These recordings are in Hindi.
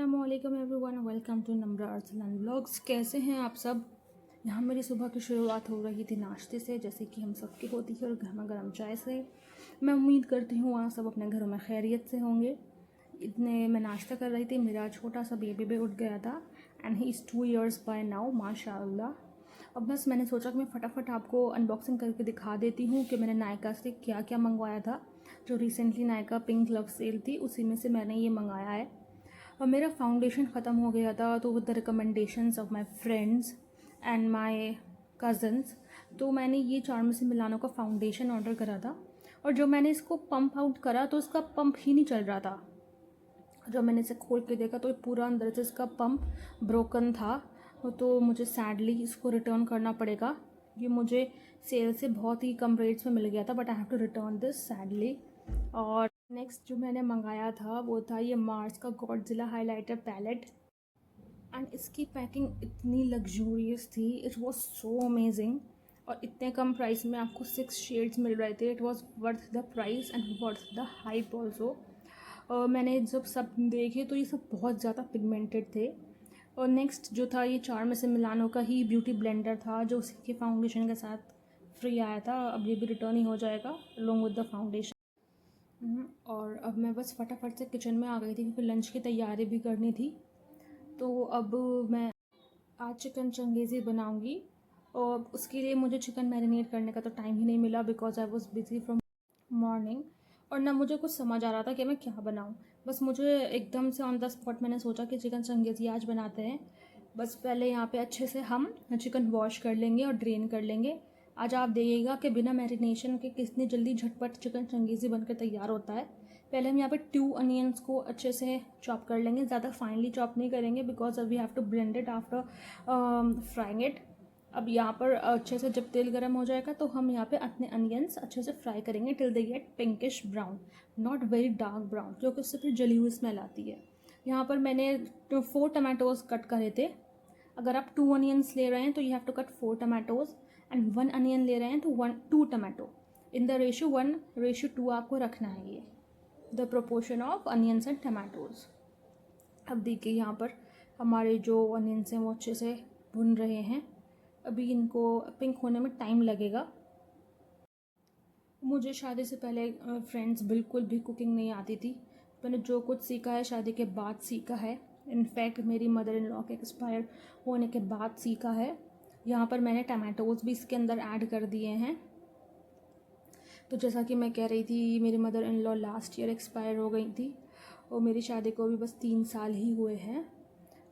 अस्सलामुअलैकुम everyone, welcome to Namra Arsalan vlogs. कैसे हैं आप सब। यहाँ मेरी सुबह की शुरुआत हो रही थी नाश्ते से, जैसे कि हम सबकी होती है, और गर्मा गर्म चाय से। मैं उम्मीद करती हूँ वहाँ सब अपने घरों में खैरियत से होंगे। इतने मैं नाश्ता कर रही थी, मेरा छोटा सा बेबी भी उठ गया था and he is 2 years by now, माशाअल्लाह। अब बस मैंने सोचा कि मैं फटाफट आपको अनबॉक्सिंग करके दिखा देती हूँ कि मैंने नायका से क्या क्या मंगवाया था। जो recently Nykaa pink love sale थी, उसी में से मैंने ये मंगाया है। और मेरा फाउंडेशन ख़त्म हो गया था, तो with the recommendations of my friends and my cousins, तो मैंने ये चार्म्स से मिलानो का फाउंडेशन ऑर्डर करा था। और जब मैंने इसको पंप आउट करा तो इसका पंप ही नहीं चल रहा था। जब मैंने इसे खोल के देखा तो पूरा अंदर से इसका पंप ब्रोकन था। तो मुझे सैडली इसको रिटर्न करना पड़ेगा। ये मुझे सेल से बहुत ही कम रेट्स में मिल गया था, but I have to return this sadly. और नेक्स्ट जो मैंने मंगाया था वो था ये मार्स का गॉडजिला हाइलाइटर पैलेट। एंड इसकी पैकिंग इतनी लग्जूरियस थी, इट वॉज सो अमेजिंग। और इतने कम प्राइस में आपको 6 शेड्स मिल रहे थे। It was worth the price and worth the hype also. मैंने जब सब देखे तो ये सब बहुत ज़्यादा पिगमेंटेड थे। और नेक्स्ट जो था ये चार्म्स से मिलानो का ही ब्यूटी ब्लेंडर था, जो उसके फाउंडेशन के साथ फ्री आया था। अब ये भी रिटर्न ही हो जाएगा अलोंग विद द फाउंडेशन। और अब मैं बस फटाफट से किचन में आ गई थी क्योंकि लंच की तैयारी भी करनी थी। तो अब मैं आज चिकन चंगेज़ी बनाऊंगी, और उसके लिए मुझे चिकन मैरिनेट करने का तो टाइम ही नहीं मिला, because I was busy from morning. और ना मुझे कुछ समझ आ रहा था कि मैं क्या बनाऊं। बस मुझे एकदम से ऑन द स्पॉट मैंने सोचा कि चिकन चंगेज़ी आज बनाते हैं। बस पहले यहाँ पे अच्छे से हम चिकन वॉश कर लेंगे और ड्रेन कर लेंगे। आज आप देखिएगा कि बिना मैरिनेशन के कितनी जल्दी झटपट चिकन चंगेज़ी बनकर तैयार होता है। पहले हम यहाँ पे 2 अनियंस को अच्छे से चॉप कर लेंगे, ज़्यादा फाइनली चॉप नहीं करेंगे because we have to blend it after frying it. अब यहाँ पर अच्छे से जब तेल गर्म हो जाएगा तो हम यहाँ पे अपने अनियंस अच्छे से फ्राई करेंगे till they get pinkish brown, not very dark brown, क्योंकि उससे फिर जली हुई स्मेल आती है। यहाँ पर मैंने 4 टमाटोज़ कट करे थे। अगर आप 2 अनियंस ले रहे हैं तो you have to cut 4 tomatoes, and 1 onion ले रहे हैं तो 2 टमाटो। इन द रेशियो 1:2 आपको रखना है ये, the proportion of onions and tomatoes. अब देखिए यहाँ पर हमारे जो अनियंस हैं वो अच्छे से भुन रहे हैं। अभी इनको पिंक होने में टाइम लगेगा। मुझे शादी से पहले फ्रेंड्स बिल्कुल भी कुकिंग नहीं आती थी। मैंने जो कुछ सीखा है शादी के बाद सीखा है। इनफैक्ट मेरी मदर इन लॉ के एक्सपायर होने के बाद सीखा है। यहाँ पर मैंने टमाटोज़ भी इसके अंदर ऐड कर दिए हैं। तो जैसा कि मैं कह रही थी, मेरी mother in law last year expire हो गई थी और मेरी शादी को भी बस 3 साल ही हुए हैं।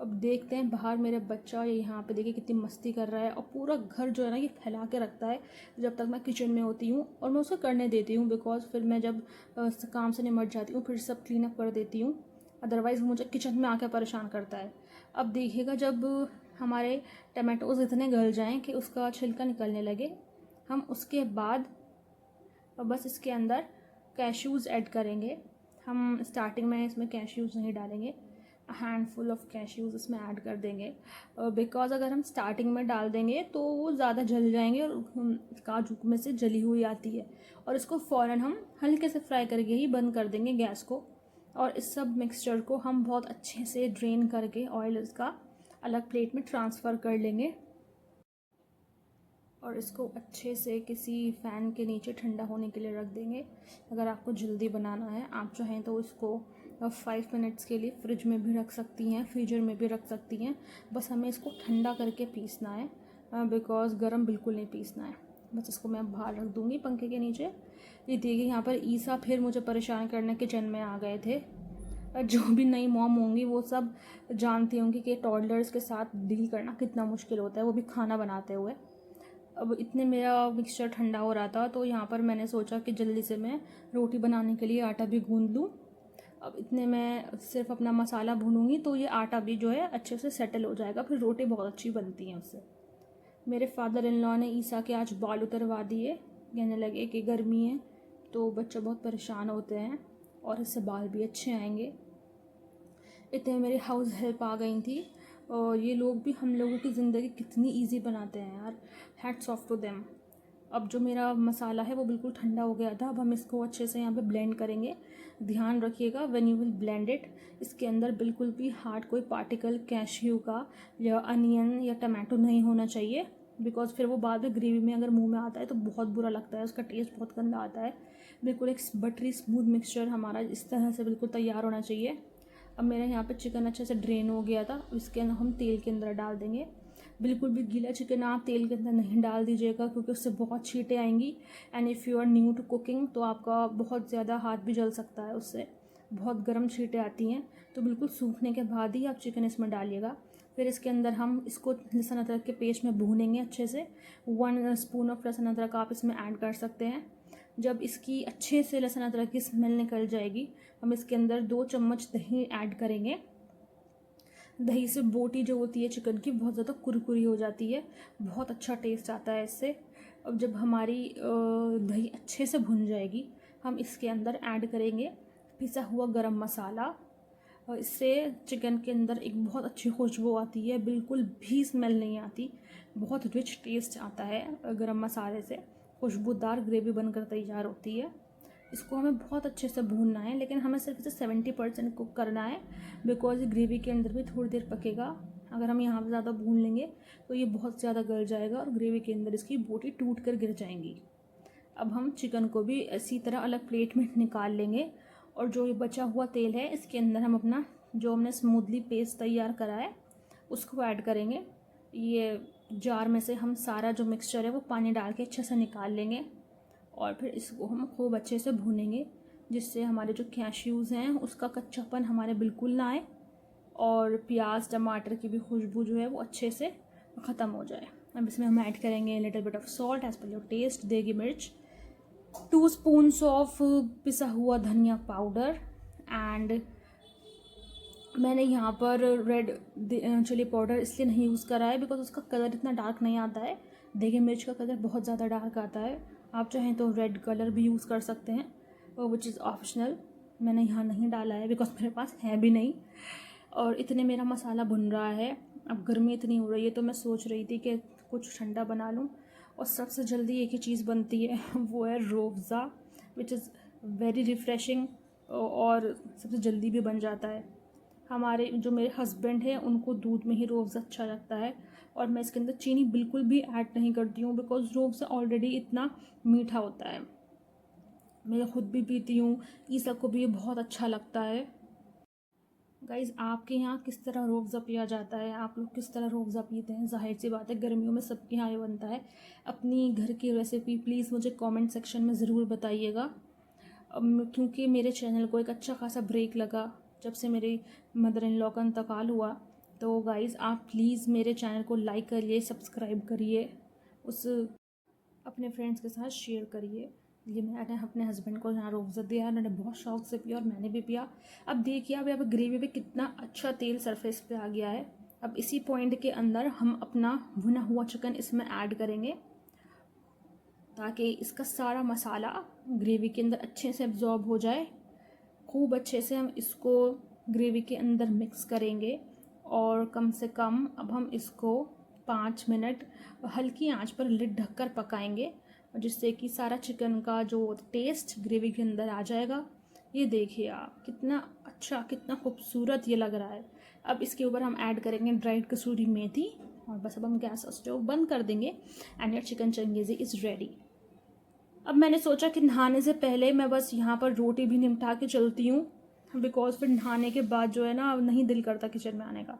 अब देखते हैं बाहर मेरे बच्चा यहाँ पे देखिए कितनी मस्ती कर रहा है, और पूरा घर जो है ना ये फैला के रखता है जब तक मैं किचन में होती हूँ। और मैं उसे करने देती हूँ बिकॉज फिर मैं जब काम से निमट जाती हूँ फिर सब क्लीन अप कर देती हूँ। अदरवाइज़ मुझे किचन में आकर परेशान करता है। अब देखिएगा जब हमारे टमाटोज़ इतने गल जाएँ कि उसका छिलका निकलने लगे, हम उसके बाद बस इसके अंदर कैश्यूज़ ऐड करेंगे। हम स्टार्टिंग में इसमें कैश्यूज़ नहीं डालेंगे, हैंडफुल ऑफ कैश्यूज़ इसमें ऐड कर देंगे बिकॉज अगर हम स्टार्टिंग में डाल देंगे तो वो ज़्यादा जल जाएंगे, और काजू में से जली हुई आती है। और इसको फ़ौरन हम हल्के से फ्राई करके ही बंद कर देंगे गैस को। और इस सब मिक्सचर को हम बहुत अच्छे से ड्रेन करके ऑयल इसका अलग प्लेट में ट्रांसफ़र कर लेंगे, और इसको अच्छे से किसी फ़ैन के नीचे ठंडा होने के लिए रख देंगे। अगर आपको जल्दी बनाना है, आप चाहें तो इसको 5 मिनट्स के लिए फ्रिज में भी रख सकती हैं, फ्रीजर में भी रख सकती हैं। बस हमें इसको ठंडा करके पीसना है बिकॉज़ गर्म बिल्कुल नहीं पीसना है। बस इसको मैं बाहर रख दूँगी पंखे के नीचे। ये देखिए यहाँ पर ईसा फिर मुझे परेशान करने किचन में आ गए थे। जो भी नई मॉम होंगी वो सब जानती होंगी कि टॉडलर्स के साथ डील करना कितना मुश्किल होता है, वो भी खाना बनाते हुए। अब इतने मेरा मिक्सचर ठंडा हो रहा था तो यहाँ पर मैंने सोचा कि जल्दी से मैं रोटी बनाने के लिए आटा भी गूंद लूँ। अब इतने मैं सिर्फ अपना मसाला भूनूंगी तो ये आटा भी जो है अच्छे से सेटल हो जाएगा, फिर रोटी बहुत अच्छी बनती है उससे। मेरे फादर इन लॉ ने ईसा के आज बाल उतरवा दिए, कहने लगे कि गर्मी है तो बच्चे बहुत परेशान होते हैं और इससे बाल भी अच्छे आएंगे। इतने मेरे हाउस हेल्प आ गई थी, और ये लोग भी हम लोगों की ज़िंदगी कितनी इजी बनाते हैं यार, हैट्स ऑफ टू देम। अब जो मेरा मसाला है वो बिल्कुल ठंडा हो गया था। अब हम इसको अच्छे से यहाँ पे ब्लेंड करेंगे ध्यान रखिएगा when you will blend it, इसके अंदर बिल्कुल भी हार्ड कोई पार्टिकल कैश्यू का या अनियन या टमाटो नहीं होना चाहिए, बिकॉज फिर वो बाद में ग्रेवी में अगर मुंह में आता है तो बहुत बुरा लगता है, उसका टेस्ट बहुत गंदा आता है। बिल्कुल एक बटरी स्मूथ मिक्सचर हमारा इस तरह से बिल्कुल तैयार होना चाहिए। अब मेरा यहाँ पे चिकन अच्छे से ड्रेन हो गया था, इसके अंदर हम तेल के अंदर डाल देंगे। बिल्कुल भी गीला चिकन आप तेल के अंदर नहीं डाल दीजिएगा, क्योंकि उससे बहुत छींटें आएंगी। And if you are new to cooking तो आपका बहुत ज़्यादा हाथ भी जल सकता है, उससे बहुत गर्म छींटें आती हैं। तो बिल्कुल सूखने के बाद ही आप चिकन इसमें डालिएगा। फिर इसके अंदर हम इसको लहसुन अदरक के पेस्ट में भूनेंगे अच्छे से। 1 स्पून ऑफ लहसुन अदरक आप इसमें ऐड कर सकते हैं। जब इसकी अच्छे से लहसुन अदरक की स्मेल निकल जाएगी, हम इसके अंदर 2 चम्मच दही ऐड करेंगे। दही से बोटी जो होती है चिकन की बहुत ज़्यादा कुरकुरी हो जाती है, बहुत अच्छा टेस्ट आता है इससे। अब जब हमारी दही अच्छे से भुन जाएगी, हम इसके अंदर ऐड करेंगे पिसा हुआ गरम मसाला, और इससे चिकन के अंदर एक बहुत अच्छी खुशबू आती है, बिल्कुल भी स्मेल नहीं आती, बहुत रिच टेस्ट आता है गरम मसाले से। खुशबूदार ग्रेवी बनकर तैयार होती है। इसको हमें बहुत अच्छे से भूनना है, लेकिन हमें सिर्फ इसे 70% कुक करना है, बिकॉज ये ग्रेवी के अंदर भी थोड़ी देर पकेगा। अगर हम यहाँ पर ज़्यादा भून लेंगे तो ये बहुत ज़्यादा गल जाएगा और ग्रेवी के अंदर इसकी बोटी टूट कर गिर जाएंगी। अब हम चिकन को भी इसी तरह अलग प्लेट में निकाल लेंगे, और जो ये बचा हुआ तेल है इसके अंदर हम अपना जो हमने स्मूथली पेस्ट तैयार करा है उसको ऐड करेंगे। ये जार में से हम सारा जो मिक्सचर है वो पानी डाल के अच्छे से निकाल लेंगे, और फिर इसको हम खूब अच्छे से भूनेंगे, जिससे हमारे जो कैश्यूज़ हैं उसका कच्चापन हमारे बिल्कुल ना आए, और प्याज टमाटर की भी खुशबू जो है वो अच्छे से ख़त्म हो जाए। अब इसमें हम ऐड करेंगे little bit of salt as per your taste, देगी मिर्च, 2 स्पून्स ऑफ पिसा हुआ धनिया पाउडर, एंड मैंने यहाँ पर रेड चिली पाउडर इसलिए नहीं यूज़ करा है बिकॉज उसका कलर इतना डार्क नहीं आता है। देगी मिर्च का कलर बहुत ज़्यादा डार्क आता है। आप चाहें तो रेड कलर भी यूज़ कर सकते हैं, विच इज़ ऑप्शनल। मैंने यहाँ नहीं डाला है बिकॉज मेरे पास है भी नहीं। और इतने मेरा मसाला भुन रहा है। अब गर्मी इतनी हो रही है तो मैं सोच रही थी कि कुछ ठंडा बना लूँ, और सबसे जल्दी एक ही चीज़ बनती है वो है Rooh Afza, which is very refreshing और सबसे जल्दी भी बन जाता है। हमारे जो मेरे हस्बैंड हैं उनको दूध में ही रूअफ़ज़ा अच्छा लगता है, और मैं इसके अंदर चीनी बिल्कुल भी ऐड नहीं करती हूँ बिकॉज रूअफ़ज़ा ऑलरेडी इतना मीठा होता है। मैं खुद भी पीती हूँ, ईसा को भी ये बहुत अच्छा लगता है। गाइज़, आपके यहाँ किस तरह रूअफ़ज़ा पिया जाता है? आप लोग किस तरह रूअफ़ज़ा पीते हैं? ज़ाहिर सी बात है गर्मियों में सबके यहाँ ये बनता है। अपनी घर की रेसिपी प्लीज़ मुझे कमेंट सेक्शन में ज़रूर बताइएगा। क्योंकि मेरे चैनल को एक अच्छा खासा ब्रेक लगा जब से मेरी मदर इन लॉ का इंतकाल हुआ। तो गाइज़, आप प्लीज़ मेरे चैनल को लाइक करिए, सब्सक्राइब करिए, उस अपने फ्रेंड्स के साथ शेयर करिए। ये मैंने अपने हस्बैंड को यहाँ रूअफ़ज़ा दिया, उन्होंने बहुत शौक से पिया और मैंने भी पिया। अब देखिए अब यहाँ पर ग्रेवी पे कितना अच्छा तेल सरफेस पे आ गया है। अब इसी पॉइंट के अंदर हम अपना भुना हुआ चिकन इसमें ऐड करेंगे, ताकि इसका सारा मसाला ग्रेवी के अंदर अच्छे से एब्जॉर्ब हो जाए। खूब अच्छे से हम इसको ग्रेवी के अंदर मिक्स करेंगे, और कम से कम अब हम इसको 5 मिनट हल्की आंच पर लिड ढककर पकाएंगे, जिससे कि सारा चिकन का जो टेस्ट ग्रेवी के अंदर आ जाएगा। ये देखिए आप कितना अच्छा, कितना खूबसूरत ये लग रहा है। अब इसके ऊपर हम ऐड करेंगे ड्राइड कसूरी मेथी, और बस अब हम गैस स्टोव बंद कर देंगे and your chicken Changezi is ready. अब मैंने सोचा कि नहाने से पहले मैं बस यहाँ पर रोटी भी निपटा के चलती हूँ, बिकॉज फिर नहाने के बाद जो है ना नहीं दिल करता किचन में आने का।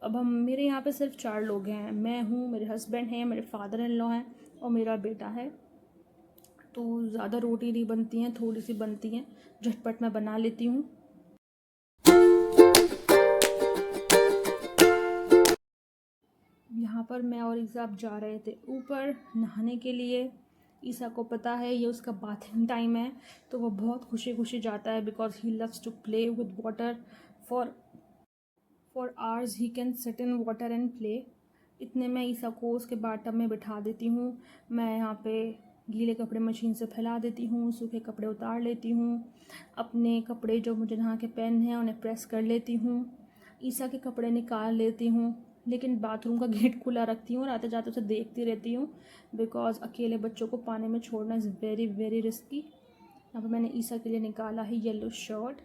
अब हम मेरे यहाँ पे सिर्फ 4 लोग हैं, मैं हूँ, मेरे हस्बैंड हैं, मेरे फादर इन लॉ हैं और मेरा बेटा है। तो ज़्यादा रोटी नहीं बनती हैं, थोड़ी सी बनती हैं, झटपट मैं बना लेती हूँ। यहाँ पर मैं और ईसा जा रहे थे ऊपर नहाने के लिए। ईसा को पता है ये उसका बाथिंग टाइम है, तो वो बहुत खुशी खुशी जाता है because he loves to play with water for hours. He can sit in water and play. इतने में ईसा को उसके बाथटब में बिठा देती हूँ। मैं यहाँ पे गीले कपड़े मशीन से फैला देती हूँ, सूखे कपड़े उतार लेती हूँ, अपने कपड़े जो मुझे नहा के पहनने हैं उन्हें प्रेस कर लेती हूँ, ईसा के कपड़े निकाल लेती हूँ, लेकिन बाथरूम का गेट खुला रखती हूँ और आते जाते उसे देखती रहती हूँ बिकॉज अकेले बच्चों को पानी में छोड़ना इज़ वेरी वेरी रिस्की। यहाँ पर मैंने ईसा के लिए निकाला है येलो शर्ट,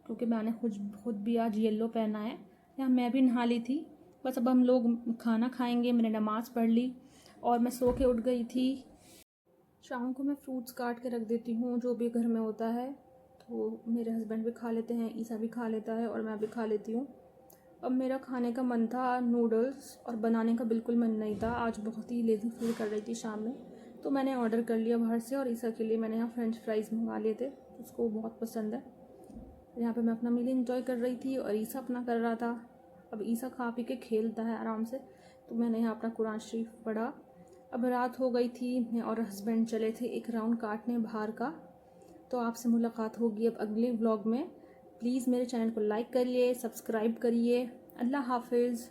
क्योंकि मैंने खुद भी आज येलो पहना है। यहाँ मैं भी नहा ली थी। बस अब हम लोग खाना खाएंगे। मैंने नमाज़ पढ़ ली और मैं सो के उठ गई थी। शाम को मैं फ्रूट्स काट के रख देती हूँ, जो भी घर में होता है। तो मेरे हस्बैंड भी खा लेते हैं, ईसा भी खा लेता है और मैं भी खा लेती हूँ। अब मेरा खाने का मन था नूडल्स, और बनाने का बिल्कुल मन नहीं था। आज बहुत ही लेज़ी फील कर रही थी शाम में, तो मैंने ऑर्डर कर लिया बाहर से। और ईसा के लिए मैंने यहाँ फ्रेंच फ्राइज़ मंगा लिए थे, उसको बहुत पसंद है। यहाँ पे मैं अपना मील एंजॉय कर रही थी और ईसा अपना कर रहा था। अब ईसा खा पी के खेलता है आराम से, तो मैंने यहाँ अपना कुरान शरीफ पढ़ा। अब रात हो गई थी, मैं और हस्बैंड चले थे एक राउंड काटने बाहर का। तो आपसे मुलाकात होगी अब अगले व्लॉग में। प्लीज़ मेरे चैनल को लाइक करिए, सब्सक्राइब करिए। अल्लाह हाफिज़।